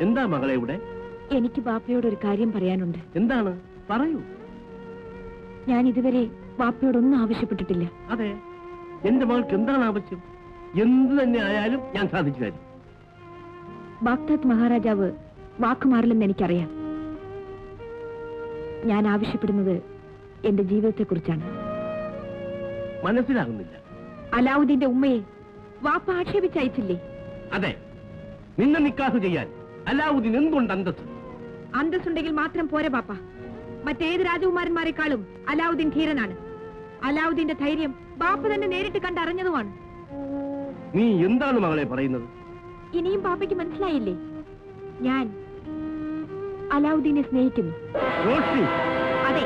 എന്താ മകളെ ഇവിടെ? എനിക്ക് ബാപ്പയോട് ഒരു കാര്യം പറയാനുണ്ട്. എന്താണ്? പറയൂ. ഞാൻ ഇതുവരെ ബാപ്പയോടൊന്നും ആവശ്യപ്പെട്ടിട്ടില്ല. അതെ, എന്റെ മകൾക്ക് എന്താണ് ആവശ്യം? എന്ത് തന്നെ ആയാലും ഞാൻ സാധിച്ചു തരും. ബാഗ്ദാദ് മഹാരാജാവ് വാക്കുമാറില്ലെന്ന് എനിക്കറിയാം. ഞാൻ ആവശ്യപ്പെടുന്നത് എന്റെ ജീവിതത്തെക്കുറിച്ചാണ്. മനസ്സിലാകുന്നില്ല. അലാവുദ്ദീന്റെ ഉമ്മയെ വാപ്പ ആക്ഷേപിച്ചയച്ചില്ലേ? അതെ, നിന്നെ നിക്കാഹ് ചെയ്യാൻ അലാവുദ്ദീൻ എന്തുകൊണ്ട് അന്തസ്? അന്തസ്സുണ്ടെങ്കിൽ മാത്രം പോരെ ബാപ്പ. മറ്റേത് രാജകുമാരന്മാരെക്കാളും അലാവുദ്ദീൻ ധീരനാണ്. അലാവുദ്ദീന്റെ ധൈര്യം ബാപ്പ തന്നെ നേരിട്ട് കണ്ടറിഞ്ഞതുമാണ്. നീ എന്താണ് മകളെ പറയുന്നത്? ഇനിയും ബാപ്പയ്ക്ക് മനസ്സിലായില്ലേ? ഞാൻ അലാവുദ്ദീനെ സ്നേഹിക്കുന്നു. അതെ,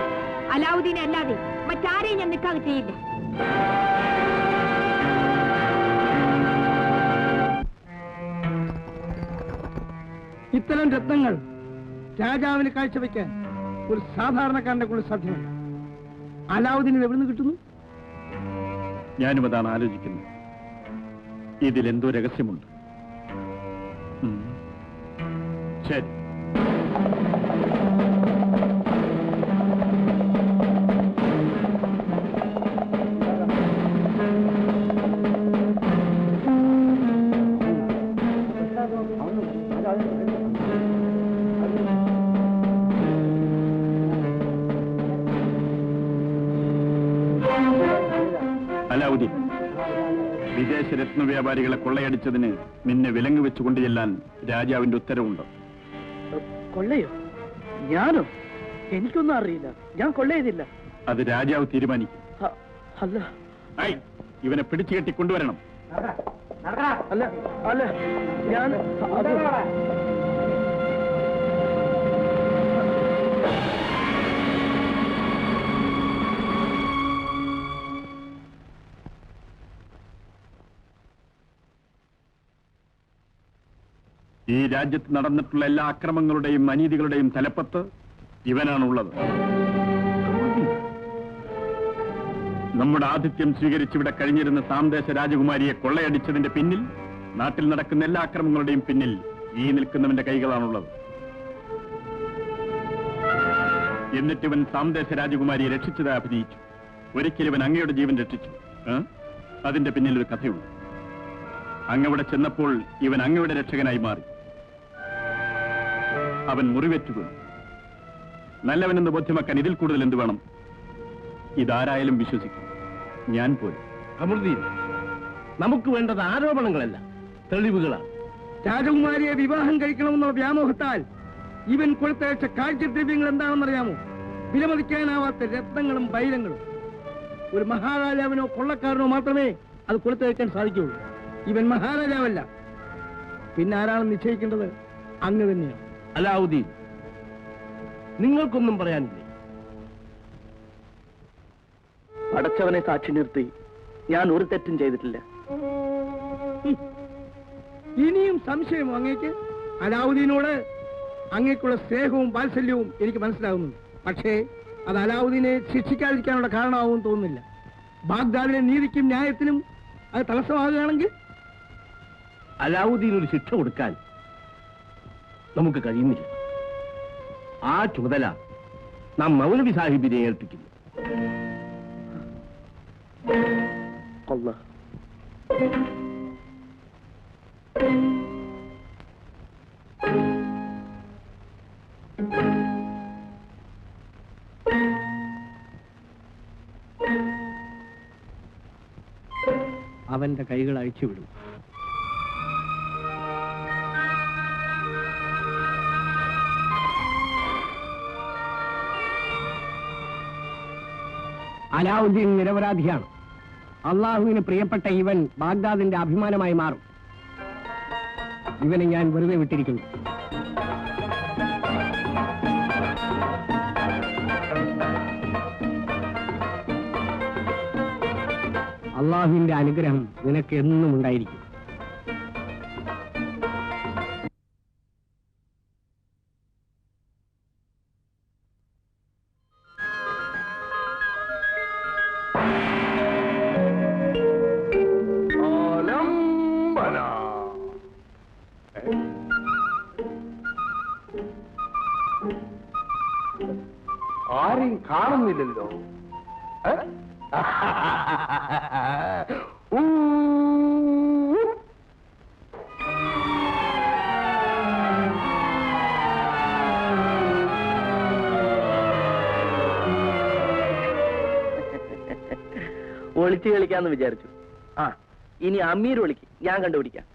അലാവുദ്ദീനെ അല്ലാതെ മറ്റാരെയും ഞാൻ നിക്കാഹ് ചെയ്യില്ല. ഇത്തരം രത്നങ്ങൾ രാജാവിന് കാഴ്ചവെക്കാൻ ഒരു സാധാരണക്കാരനെ കൊണ്ട് സാധ്യമല്ല. അലാവുദ്ദീൻ എവിടെ നിന്ന് കിട്ടുന്നു? ഞാനും അതാണ് ആലോചിക്കുന്നത്. ഇതിലെന്തോ രഹസ്യമുണ്ട്. ശരി, അലാവുദ്ദീൻ, വിദേശ രത്ന വ്യാപാരികളെ കൊള്ളയടിച്ചതിന് നിന്നെ വിലങ്ങ് വെച്ച് കൊണ്ടുചെല്ലാൻ രാജാവിന്റെ ഉത്തരവുണ്ട്. കൊള്ളയോ? ഞാനോ? എനിക്കൊന്നും അറിയില്ല. ഞാൻ കൊള്ളയതില്ല. അത് രാജാവ് തീരുമാനിക്കും. അല്ല, ഇവനെ പിടിച്ചു കെട്ടി കൊണ്ടുവരണം. അല്ല അല്ല, ഞാൻ ഈ രാജ്യത്ത് നടന്നിട്ടുള്ള എല്ലാ അക്രമങ്ങളുടെയും അനീതികളുടെയും തലപ്പത്ത് ഇവനാണുള്ളത്. നമ്മുടെ ആതിഥ്യം സ്വീകരിച്ചിവിടെ കഴിഞ്ഞിരുന്ന സാംദേശ രാജകുമാരിയെ കൊള്ളയടിച്ചതിന്റെ പിന്നിൽ, നാട്ടിൽ നടക്കുന്ന എല്ലാ അക്രമങ്ങളുടെയും പിന്നിൽ ഈ നിൽക്കുന്നവന്റെ കൈകളാണുള്ളത്. എന്നിട്ട് ഇവൻ സാംദേശ രാജകുമാരിയെ രക്ഷിച്ചതായി അഭിനയിച്ചു. ഒരിക്കലും ഇവൻ അങ്ങയുടെ ജീവൻ രക്ഷിച്ചു. അതിന്റെ പിന്നിൽ ഒരു കഥയുണ്ട്. അങ്ങവിടെ ചെന്നപ്പോൾ ഇവൻ അങ്ങയുടെ രക്ഷകനായി മാറി. അവൻ മുറിവേറ്റു വീണു. നല്ലവനെന്ന് ബോധ്യമാക്കാൻ ഇതിൽ കൂടുതൽ എന്ത് വേണം? ഇതാരായാലും വിശ്വസിക്കും, ഞാൻ പോലും. അമൃതീൻ, നമുക്ക് വേണ്ടത് ആരോപണങ്ങളല്ല, തെളിവുകളാണ്. രാജകുമാരിയെ വിവാഹം കഴിക്കണമെന്നുള്ള വ്യാമോഹത്താൽ ഇവൻ കൊടുത്തയച്ച കാഴ്ചദ്രവ്യങ്ങൾ എന്താണെന്നറിയാമോ? വിലമതിക്കാനാവാത്ത രത്നങ്ങളും വൈരങ്ങളും. ഒരു മഹാരാജാവിനോ കൊള്ളക്കാരനോ മാത്രമേ അത് കൊടുത്തയക്കാൻ സാധിക്കുകയുള്ളൂ. ഇവൻ മഹാരാജാവല്ല. പിന്നെ ആരാണെന്ന് നിശ്ചയിക്കേണ്ടത് അങ്ങ് തന്നെയാണ്. അലാവുദ്ദീൻ, നിങ്ങൾക്കൊന്നും പറയാനില്ലേ? പടച്ചവനെ സാക്ഷി നിർത്തി ഞാൻ ഒരു തെറ്റും ചെയ്തിട്ടില്ല. ഇനിയും സംശയമോ അങ്ങേക്ക്? അലാവുദ്ദീനോട് അങ്ങേക്കുള്ള സ്നേഹവും വാത്സല്യവും എനിക്ക് മനസ്സിലാകുന്നുണ്ട്. പക്ഷേ അത് അലാവുദ്ദീനെ ശിക്ഷിക്കാതിരിക്കാനുള്ള കാരണമാവും തോന്നുന്നില്ല. ബാഗ്ദാദിലെ നീതിക്കും ന്യായത്തിനും അത് തടസ്സമാകുകയാണെങ്കിൽ അലാവുദ്ദീൻ ഒരു ശിക്ഷ കൊടുക്കാൻ നമുക്ക് കഴിയുന്നില്ല. ആ ചുമതല നാം മൗലവി സാഹിബിനെ ഏൽപ്പിക്കുന്നു. അവന്റെ കൈകൾ അഴിച്ചുവിടും. അലാവുദ്ദീൻ നിരപരാധിയാണ്. അള്ളാഹുവിന് പ്രിയപ്പെട്ട ഇവൻ ബാഗ്ദാദിന്റെ അഭിമാനമായി മാറും. ഇവനെ ഞാൻ വെറുതെ വിട്ടിരിക്കുന്നു. അള്ളാഹുവിന്റെ അനുഗ്രഹം നിനക്ക് എന്നും ഉണ്ടായിരിക്കും. ആരെയും കാണുന്നില്ലല്ലോ. ഊ. ഒളിച്ചു കളിക്കാന്ന് വിചാരിച്ചു. ആ, ഇനി അമീർ വിളിക്ക്, ഞാൻ കണ്ടുപിടിക്കാം.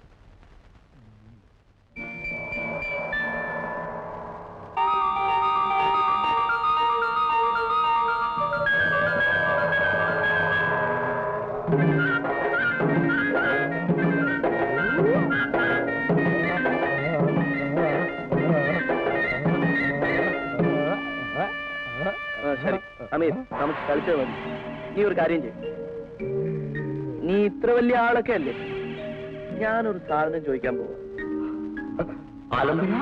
ശരി അമീർ, നമുക്ക് കളിച്ചത് മതി. നീ ഒരു കാര്യം ചെയ്യും, നീ ഇത്ര വലിയ ആളൊക്കെ അല്ലേ, ഞാനൊരു സാധനം ചോദിക്കാൻ പോവാ. ആലംബര,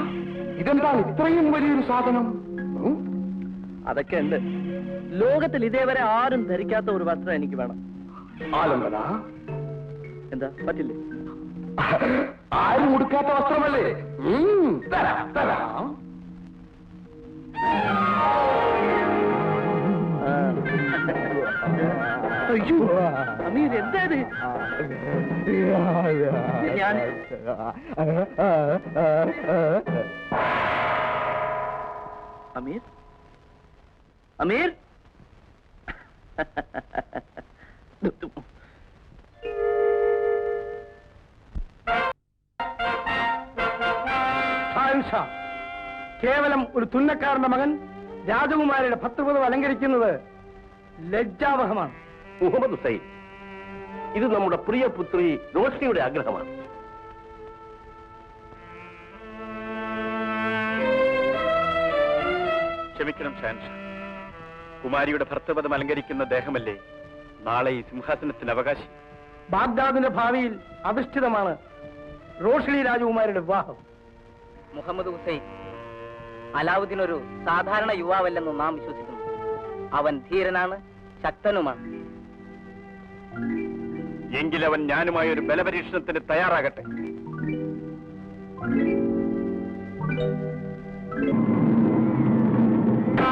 ഇതെന്താണ് ഇത്രയും വലിയൊരു സാധനം? അതൊക്കെ ഉണ്ട്. ലോകത്തിൽ ഇതേവരെ ആരും ധരിക്കാത്ത ഒരു വസ്ത്രം എനിക്ക് വേണം. ആലംബര, എന്താ പറ്റില്ലേ? ആരും ഉടുക്കാത്ത വസ്ത്രമല്ലേ? തരാം തരാം. അയ്യോ അമീർ, എന്താ ഇത്? ഞാൻ അമീർ, അമീർ, കേവലം ഒരു തുന്നക്കാരന്റെ മകൻ രാജകുമാരിയുടെ ഭർത്തൃപദം അലങ്കരിക്കുന്നത് ലജ്ജാവഹമാണ്. മുഹമ്മദ് ഹുസൈൻ, ഇത് നമ്മുടെ പ്രിയ പുത്രി റോഷ്നിയുടെ ആഗ്രഹമാണ്. ക്ഷമിക്കണം ഷാൻഷാ, കുമാരിയുടെ ഭർത്തൃപദം അലങ്കരിക്കുന്ന ദേഹമല്ലേ നാളെ ഈ സിംഹാസനത്തിന് അവകാശി. ബാഗ്ദാദിന്റെ ഭാവിയിൽ അധിഷ്ഠിതമാണ് റോഷ്നി രാജകുമാരിയുടെ വിവാഹം. മുഹമ്മദ് ഹുസൈൻ അലാവുദ്ദീൻ ഒരു സാധാരണ യുവാവല്ലെന്ന് നാം വിശ്വസിക്കുന്നു. അവൻ ധീരനാണ്, ശക്തനുമാണ്. എങ്കിലവൻ ഞാനുമായ ഒരു ബലപരീക്ഷണത്തിന് തയ്യാറാകട്ടെ. ആ